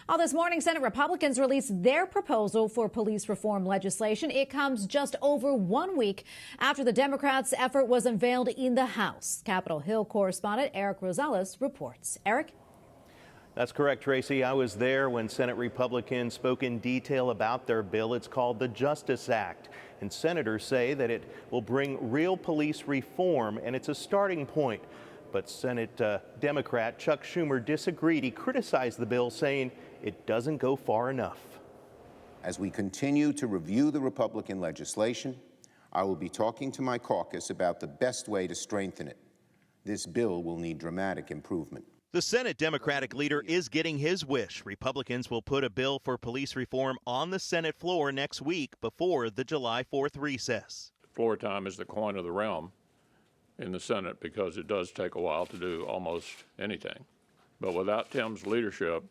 Well, this morning, Senate Republicans released their proposal for police reform legislation. It comes just over 1 week after the Democrats' effort was unveiled in the House. Capitol Hill correspondent Erik Rosales reports. Erik? That's correct, Tracy. I was there when Senate Republicans spoke in detail about their bill. It's called the Justice Act, and senators say that it will bring real police reform, and it's a starting point. But Senate Democrat Chuck Schumer disagreed. He criticized the bill, saying it doesn't go far enough. As we continue to review the Republican legislation, I will be talking to my caucus about the best way to strengthen it. This bill will need dramatic improvement. The Senate Democratic leader is getting his wish. Republicans will put a bill for police reform on the Senate floor next week before the July 4th recess. Floor time is the coin of the realm in the Senate because it does take a while to do almost anything. But without Tim's leadership,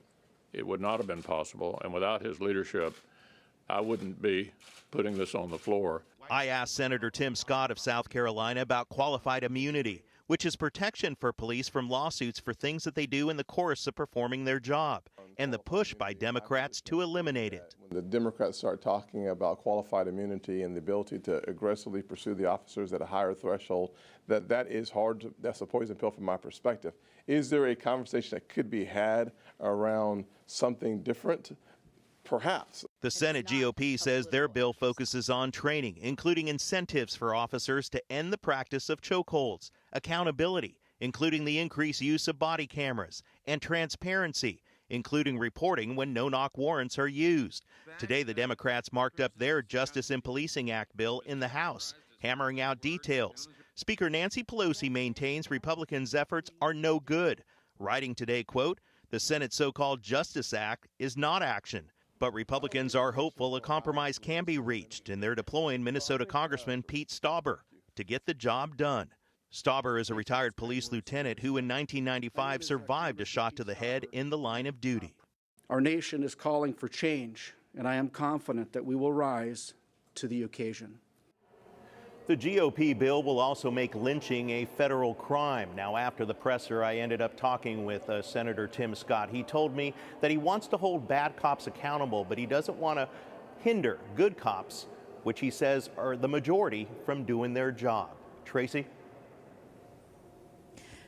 it would not have been possible. And without his leadership, I wouldn't be putting this on the floor. I asked Senator Tim Scott of South Carolina about qualified immunity, which is protection for police from lawsuits for things that they do in the course of performing their job, and the push by Democrats to eliminate it. When the Democrats start talking about qualified immunity and the ability to aggressively pursue the officers at a higher threshold, that is hard. That's a poison pill from my perspective. Is there a conversation that could be had around something different? Perhaps. The Senate GOP says their bill focuses on training, including incentives for officers to end the practice of chokeholds, accountability, including the increased use of body cameras, and transparency, including reporting when no-knock warrants are used. Today, the Democrats marked up their Justice in Policing Act bill in the House, hammering out details. Speaker Nancy Pelosi maintains Republicans' efforts are no good, writing today, quote, "The Senate's so-called Justice Act is not action." But Republicans are hopeful a compromise can be reached, and they're deploying Minnesota Congressman Pete Stauber to get the job done. Stauber is a retired police lieutenant who in 1995 survived a shot to the head in the line of duty. Our nation is calling for change, and I am confident that we will rise to the occasion. The GOP bill will also make lynching a federal crime. Now, after the presser, I ended up talking with Senator Tim Scott. He told me that he wants to hold bad cops accountable, but he doesn't want to hinder good cops, which he says are the majority, from doing their job. Tracy?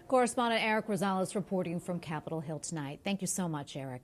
Correspondent Erik Rosales reporting from Capitol Hill tonight. Thank you so much, Erik.